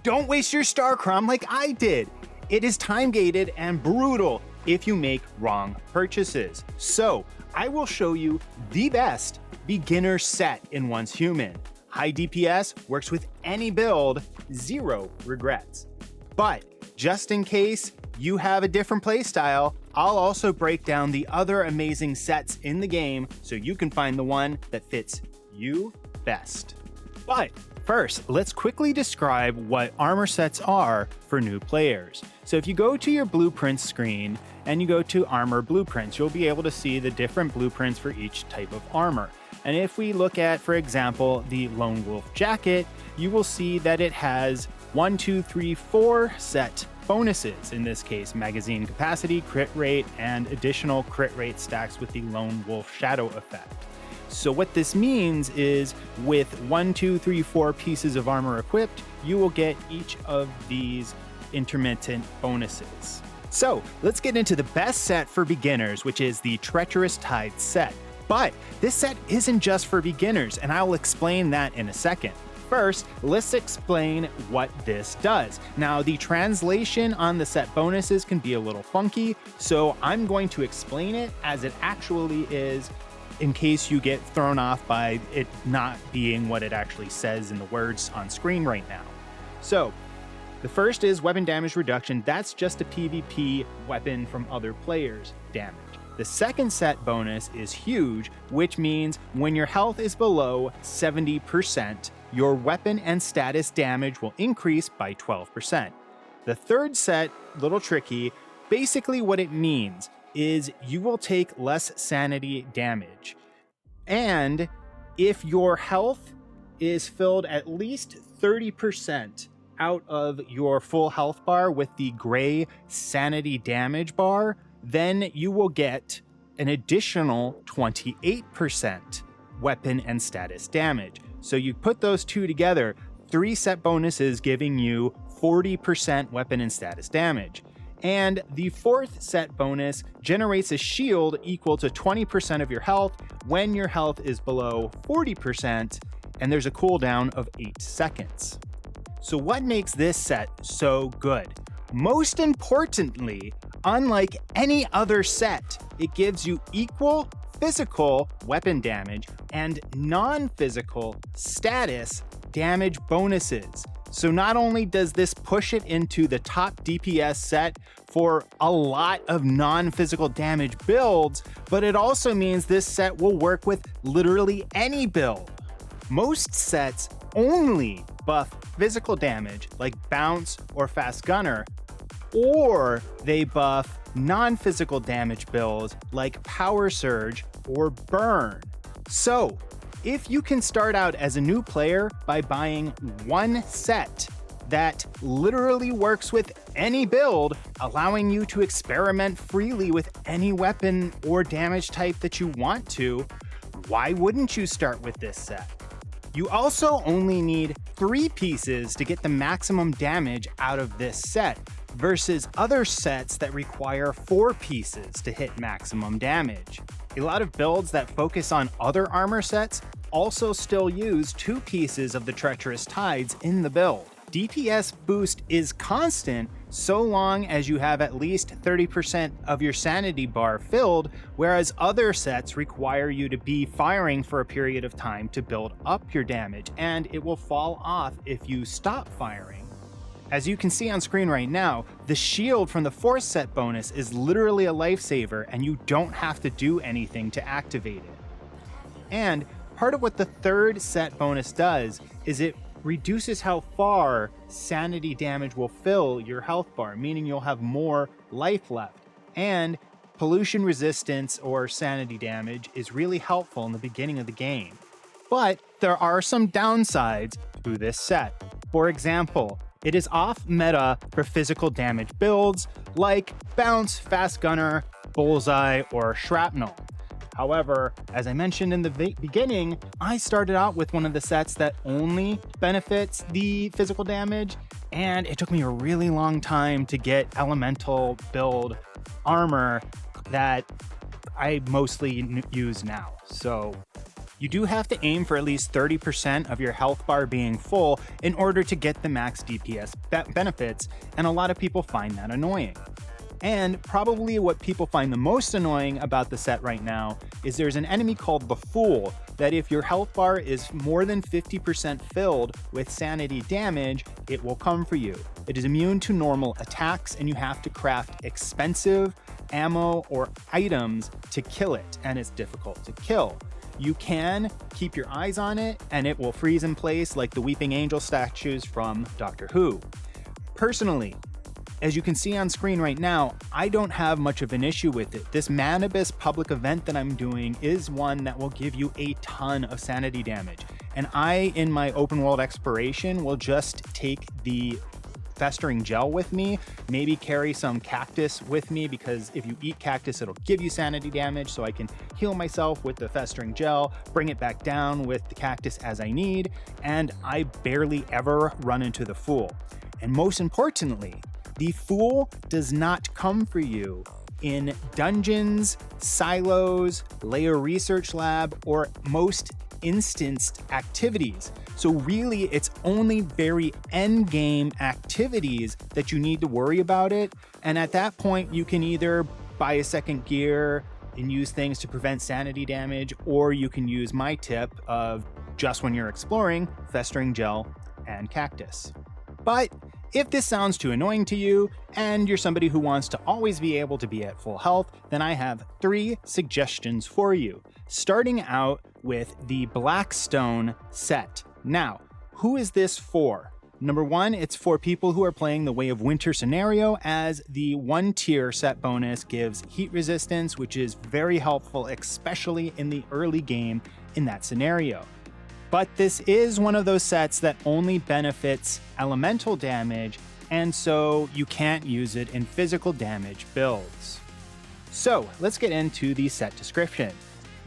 Don't waste your Starchrom like I did. It is time-gated and brutal if you make wrong purchases. So I will show you the best beginner set in Oncehuman. High DPS, works with any build, 0 regrets. But just in case you have a different playstyle, I'll also break down the other amazing sets in the game so you can find the one that fits you best. But first, let's quickly describe what armor sets are for new players. So if you go to your blueprints screen and you go to armor blueprints, you'll be able to see the different blueprints for each type of armor. And if we look at, for example, the Lone Wolf jacket, you will see that it has 1, 2, 3, 4 set bonuses. In this case, magazine capacity, crit rate, and additional crit rate stacks with the Lone Wolf shadow effect. So what this means is with 1, 2, 3, 4 pieces of armor equipped, you will get each of these intermittent bonuses. So let's get into the best set for beginners, which is the Treacherous Tides set. But this set isn't just for beginners, and I'll explain that in a second. First, let's explain what this does. Now, the translation on the set bonuses can be a little funky, so I'm going to explain it as it actually is in case you get thrown off by it not being what it actually says in the words on screen right now. So, the first is weapon damage reduction. That's just a PvP weapon from other players' damage. The second set bonus is huge, which means when your health is below 70%, your weapon and status damage will increase by 12%. The third set, little tricky, basically what it means is you will take less sanity damage. And if your health is filled at least 30% out of your full health bar with the gray sanity damage bar, then you will get an additional 28% weapon and status damage. So you put those two together, 3 set bonuses giving you 40% weapon and status damage. And the fourth set bonus generates a shield equal to 20% of your health when your health is below 40%, and there's a cooldown of 8 seconds. So what makes this set so good? Most importantly, unlike any other set, it gives you equal physical weapon damage and non-physical status damage bonuses. So not only does this push it into the top DPS set for a lot of non-physical damage builds, but it also means this set will work with literally any build. Most sets only buff physical damage like bounce or fast gunner, or they buff non-physical damage builds like power surge or burn. So if you can start out as a new player by buying one set that literally works with any build, allowing you to experiment freely with any weapon or damage type that you want to, why wouldn't you start with this set? You also only need 3 pieces to get the maximum damage out of this set, versus other sets that require 4 pieces to hit maximum damage. A lot of builds that focus on other armor sets also still use 2 pieces of the Treacherous Tides in the build. DPS boost is constant so long as you have at least 30% of your sanity bar filled, whereas other sets require you to be firing for a period of time to build up your damage, and it will fall off if you stop firing. As you can see on screen right now, the shield from the 4th set bonus is literally a lifesaver, and you don't have to do anything to activate it. And part of what the 3rd set bonus does is it reduces how far sanity damage will fill your health bar, meaning you'll have more life left. And pollution resistance or sanity damage is really helpful in the beginning of the game. But there are some downsides to this set. For example, it is off meta for physical damage builds like bounce, fast gunner, bullseye, or shrapnel. However, as I mentioned in the beginning, I started out with one of the sets that only benefits the physical damage, and it took me a really long time to get elemental build armor that I mostly use now. So You do have to aim for at least 30% of your health bar being full in order to get the max DPS benefits, and a lot of people find that annoying. And probably what people find the most annoying about the set right now is there's an enemy called the Fool that if your health bar is more than 50% filled with sanity damage, it will come for you. It is immune to normal attacks, and you have to craft expensive ammo or items to kill it, and it's difficult to kill. You can keep your eyes on it, and it will freeze in place like the Weeping Angel statues from Doctor Who. Personally, as you can see on screen right now, I don't have much of an issue with it. This Manibus public event that I'm doing is one that will give you a ton of sanity damage. And I, in my open world exploration, will just take the festering gel with me, maybe carry some cactus with me, because if you eat cactus, it'll give you sanity damage, so I can heal myself with the festering gel, bring it back down with the cactus as I need, and I barely ever run into the Fool. And most importantly, the Fool does not come for you in dungeons, silos, layer research lab, or most instanced activities. So really, it's only very end game activities that you need to worry about it. And at that point, you can either buy a second gear and use things to prevent sanity damage, or you can use my tip of just when you're exploring, festering gel and cactus. But if this sounds too annoying to you, and you're somebody who wants to always be able to be at full health, then I have 3 suggestions for you. Starting out with the Blackstone set. Now, who is this for? Number 1, it's for people who are playing the Way of Winter scenario, as the 1-tier set bonus gives heat resistance, which is very helpful, especially in the early game in that scenario. But this is one of those sets that only benefits elemental damage, and so you can't use it in physical damage builds. So let's get into the set description.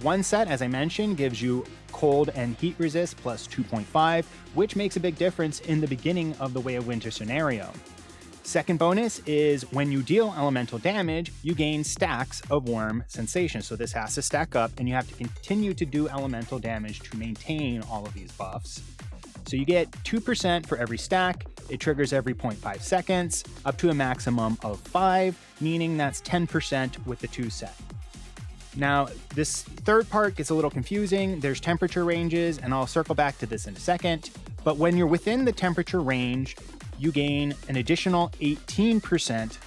One set, as I mentioned, gives you cold and heat resist plus 2.5, which makes a big difference in the beginning of the Way of Winter scenario. Second bonus is when you deal elemental damage, you gain stacks of Worm Sensation. So this has to stack up, and you have to continue to do elemental damage to maintain all of these buffs. So you get 2% for every stack. It triggers every 0.5 seconds, up to a maximum of 5, meaning that's 10% with the 2 set. Now, this third part gets a little confusing. There's temperature ranges, and I'll circle back to this in a second. But when you're within the temperature range, you gain an additional 18%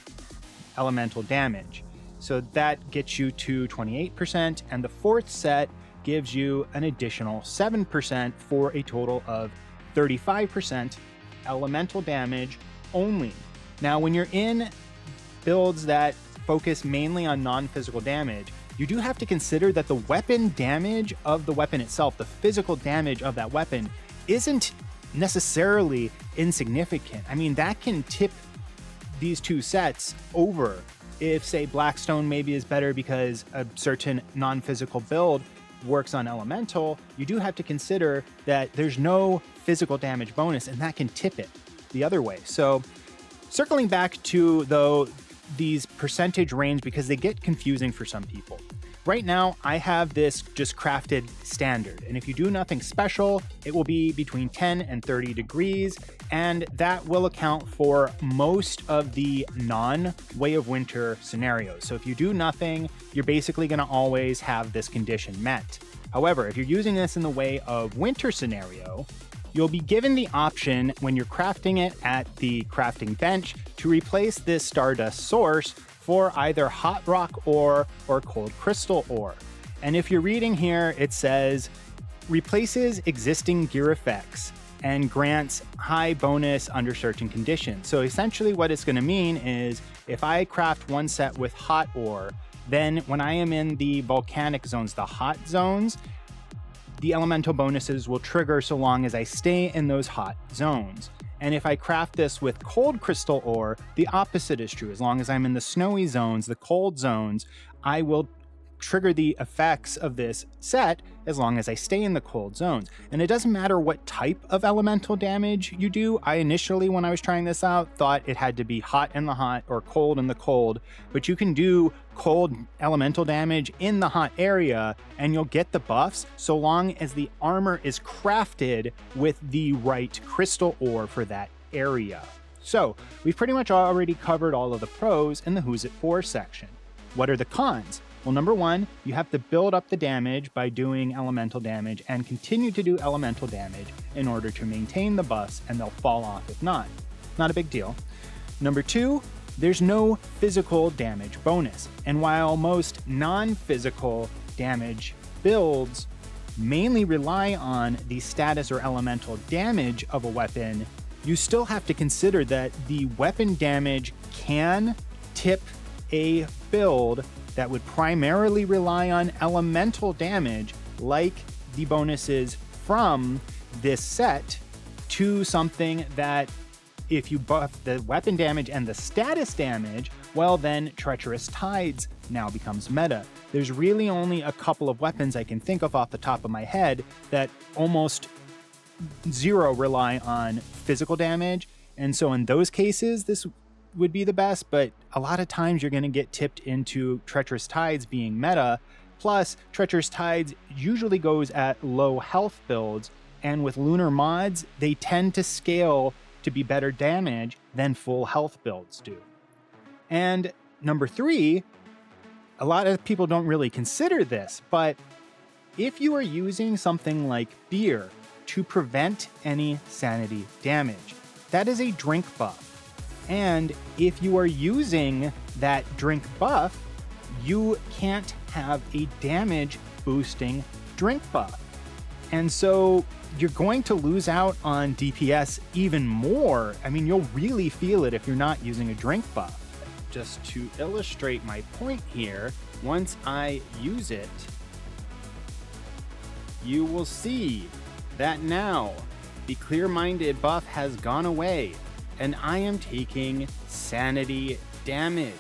elemental damage. So that gets you to 28%, and the fourth set gives you an additional 7% for a total of 35% elemental damage only. Now, when you're in builds that focus mainly on non-physical damage, you do have to consider that the weapon damage of the weapon itself, the physical damage of that weapon, isn't necessarily insignificant. I mean, that can tip these 2 sets over. If, say, Blackstone maybe is better because a certain non-physical build works on elemental, you do have to consider that there's no physical damage bonus, and that can tip it the other way. So circling back to, though, these percentage range, because they get confusing for some people. Right now, I have this just crafted standard, and if you do nothing special, it will be between 10 and 30 degrees, and that will account for most of the non-Way of Winter scenarios. So if you do nothing, you're basically going to always have this condition met. However, if you're using this in the Way of Winter scenario, you'll be given the option when you're crafting it at the crafting bench to replace this Stardust source for either hot rock ore or cold crystal ore. And if you're reading here, it says replaces existing gear effects and grants high bonus under certain conditions. So essentially what it's going to mean is if I craft one set with hot ore, then when I am in the volcanic zones, the hot zones, the elemental bonuses will trigger so long as I stay in those hot zones. And if I craft this with cold crystal ore, the opposite is true. As long as I'm in the snowy zones, the cold zones, I will trigger the effects of this set as long as I stay in the cold zones. And it doesn't matter what type of elemental damage you do. I initially, when I was trying this out, thought it had to be hot in the hot or cold in the cold, but you can do cold elemental damage in the hot area and you'll get the buffs so long as the armor is crafted with the right crystal ore for that area. So we've pretty much already covered all of the pros in the Who's It For section. What are the cons? Well, number one, you have to build up the damage by doing elemental damage and continue to do elemental damage in order to maintain the buffs, and they'll fall off if not. Not a big deal. Number two, there's no physical damage bonus. And while most non-physical damage builds mainly rely on the status or elemental damage of a weapon, you still have to consider that the weapon damage can tip a build that would primarily rely on elemental damage, like the bonuses from this set, to something that if you buff the weapon damage and the status damage, well then Treacherous Tides now becomes meta. There's really only a couple of weapons I can think of off the top of my head that almost zero rely on physical damage, and so in those cases this would be the best, but a lot of times you're going to get tipped into Treacherous Tides being meta. Plus, Treacherous Tides usually goes at low health builds, and with lunar mods, they tend to scale to be better damage than full health builds do. And number three, a lot of people don't really consider this, but if you are using something like beer to prevent any sanity damage, that is a drink buff. And if you are using that drink buff, you can't have a damage boosting drink buff. And so you're going to lose out on DPS even more. I mean, you'll really feel it if you're not using a drink buff. Just to illustrate my point here, once I use it, you will see that now the clear-minded buff has gone away, and I am taking sanity damage.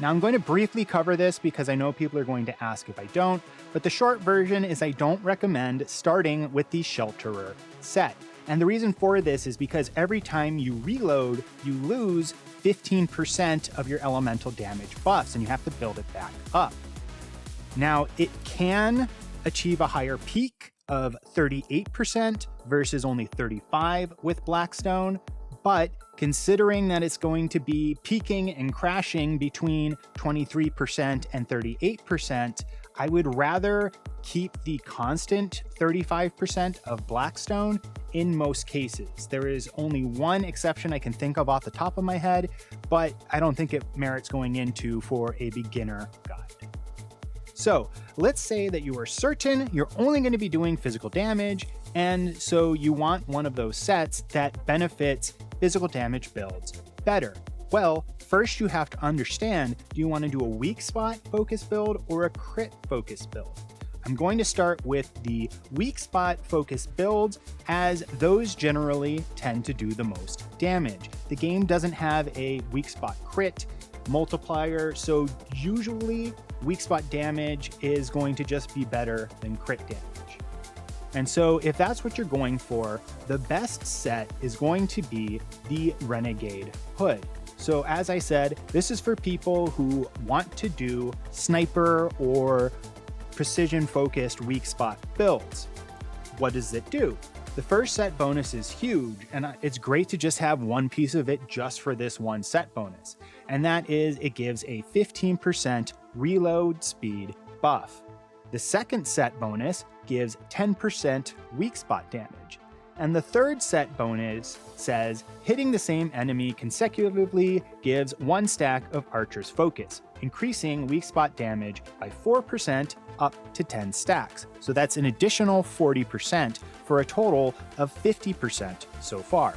Now I'm going to briefly cover this because I know people are going to ask if I don't, but the short version is I don't recommend starting with the Shelterer set. And the reason for this is because every time you reload, you lose 15% of your elemental damage buffs, and you have to build it back up. Now, it can achieve a higher peak of 38% versus only 35% with Blackstone, but considering that it's going to be peaking and crashing between 23% and 38%, I would rather keep the constant 35% of Blackstone in most cases. There is only one exception I can think of off the top of my head, but I don't think it merits going into for a beginner guide. So let's say that you are certain you're only going to be doing physical damage, and so you want one of those sets that benefits physical damage builds better. Well, first you have to understand, do you want to do a weak spot focus build or a crit focus build? I'm going to start with the weak spot focus builds, as those generally tend to do the most damage. The game doesn't have a weak spot crit multiplier, so usually weak spot damage is going to just be better than crit damage. And so if that's what you're going for, the best set is going to be the Renegade Hood. So as I said, this is for people who want to do sniper or precision focused weak spot builds. What does it do? The first set bonus is huge, and it's great to just have one piece of it just for this one set bonus. And that is, it gives a 15% reload speed buff. The second set bonus gives 10% weak spot damage. And the third set bonus says hitting the same enemy consecutively gives 1 stack of Archer's Focus, increasing weak spot damage by 4% up to 10 stacks. So that's an additional 40% for a total of 50% so far.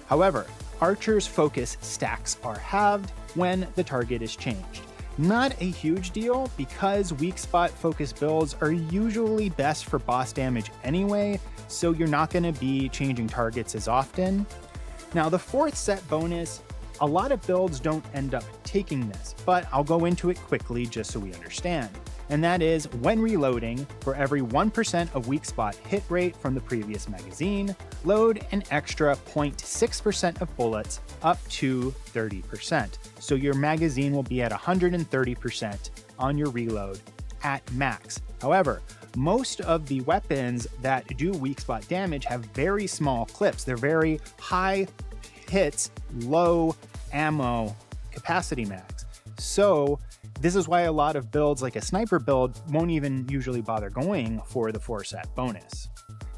However, Archer's Focus stacks are halved when the target is changed. Not a huge deal because weak spot focus builds are usually best for boss damage anyway, so you're not going to be changing targets as often. Now the fourth set bonus, a lot of builds don't end up taking this, but I'll go into it quickly just so we understand. and that is when reloading, for every 1% of weak spot hit rate from the previous magazine, load an extra 0.6% of bullets up to 30%. So your magazine will be at 130% on your reload at max. However, most of the weapons that do weak spot damage have very small clips. They're very high hits, low ammo capacity max. So this is why a lot of builds like a sniper build won't even usually bother going for the 4-set bonus.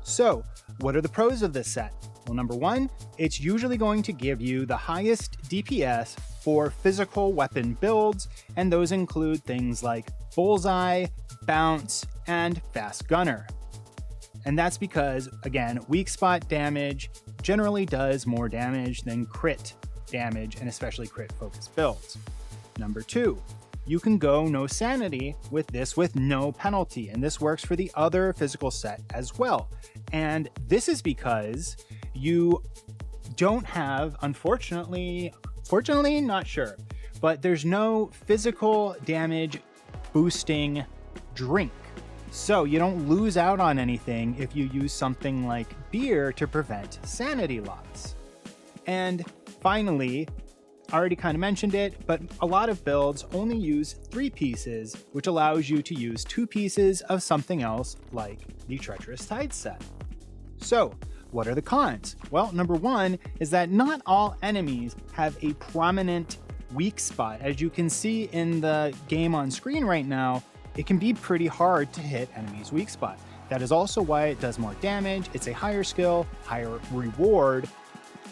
So what are the pros of this set? Well, number one, it's usually going to give you the highest DPS for physical weapon builds, and those include things like bullseye, bounce, and fast gunner. And that's because, again, weak spot damage generally does more damage than crit damage, and especially crit focused builds. Number two, you can go no sanity with this with no penalty, and this works for the other physical set as well. And this is because you don't have, fortunately, not sure, but there's no physical damage boosting drink. So you don't lose out on anything if you use something like beer to prevent sanity loss. And finally, I already kind of mentioned it, but a lot of builds only use 3 pieces, which allows you to use 2 pieces of something else like the Treacherous Tides set. So what are the cons? Well, number one is that not all enemies have a prominent weak spot. As you can see in the game on screen right now, it can be pretty hard to hit enemies' weak spot. That is also why it does more damage. It's a higher skill, higher reward,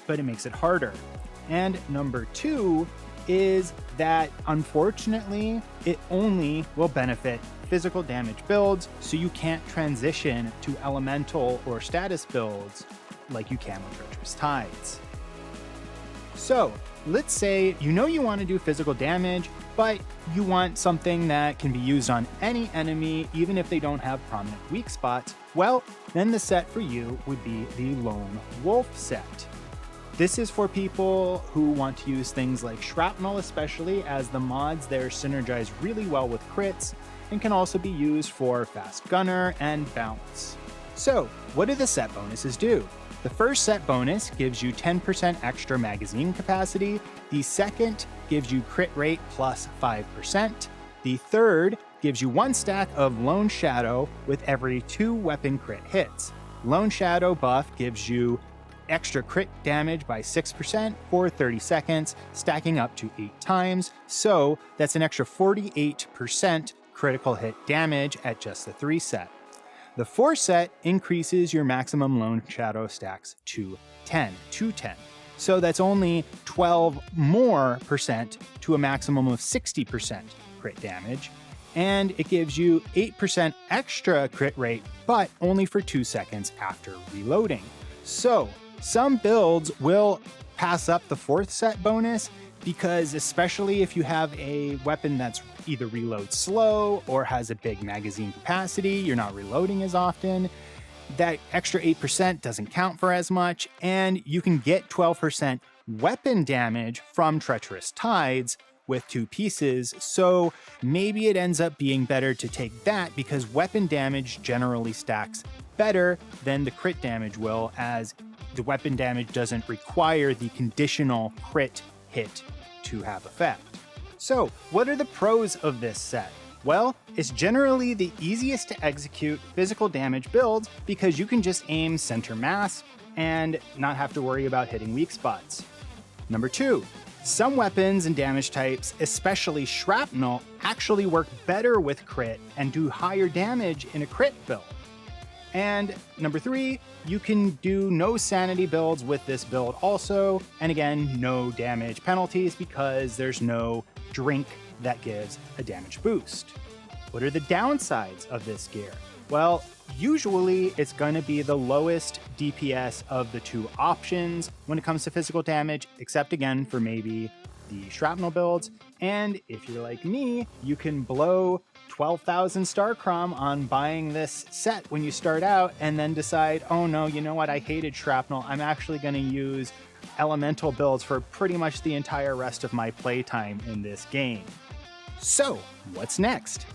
but it makes it harder. And number two is that unfortunately, it only will benefit physical damage builds, so you can't transition to elemental or status builds like you can with Treacherous Tides. So let's say you know you want to do physical damage, but you want something that can be used on any enemy, even if they don't have prominent weak spots. Well, then the set for you would be the Lone Wolf set. This is for people who want to use things like shrapnel, especially as the mods there synergize really well with crits and can also be used for fast gunner and bounce. So what do the set bonuses do? The first set bonus gives you 10% extra magazine capacity. The second gives you crit rate plus 5%. The third gives you 1 stack of Lone Shadow with every 2 weapon crit hits. Lone Shadow buff gives you extra crit damage by 6% for 30 seconds, stacking up to 8 times. So that's an extra 48% critical hit damage at just the 3 set. The 4 set increases your maximum Lone Shadow stacks to 10. So that's only 12 more percent to a maximum of 60% crit damage. And it gives you 8% extra crit rate, but only for 2 seconds after reloading. So some builds will pass up the 4th set bonus because, especially if you have a weapon that's either reload slow or has a big magazine capacity, you're not reloading as often, that extra 8% doesn't count for as much, and you can get 12% weapon damage from Treacherous Tides with 2 pieces, so maybe it ends up being better to take that because weapon damage generally stacks better than the crit damage will, as the weapon damage doesn't require the conditional crit hit to have effect. So what are the pros of this set? Well, it's generally the easiest to execute physical damage builds because you can just aim center mass and not have to worry about hitting weak spots. Number 2, some weapons and damage types, especially shrapnel, actually work better with crit and do higher damage in a crit build. And number 3, you can do no sanity builds with this build also, and again, no damage penalties because there's no drink that gives a damage boost. What are the downsides of this gear? Well, usually it's going to be the lowest DPS of the 2 options when it comes to physical damage, except again for maybe the shrapnel builds. And if you're like me, you can blow 12,000 Starchrom on buying this set when you start out and then decide, oh no, you know what, I hated shrapnel. I'm actually going to use elemental builds for pretty much the entire rest of my playtime in this game. So what's next?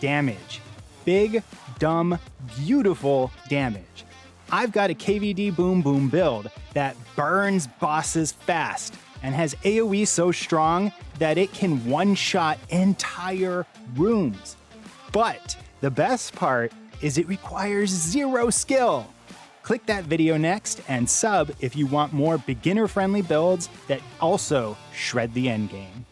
damage. Big, dumb, beautiful damage. I've got a KVD Boom Boom build that burns bosses fast and has AoE so strong that it can one-shot entire rooms. But the best part is it requires 0 skill. Click that video next and sub if you want more beginner-friendly builds that also shred the endgame.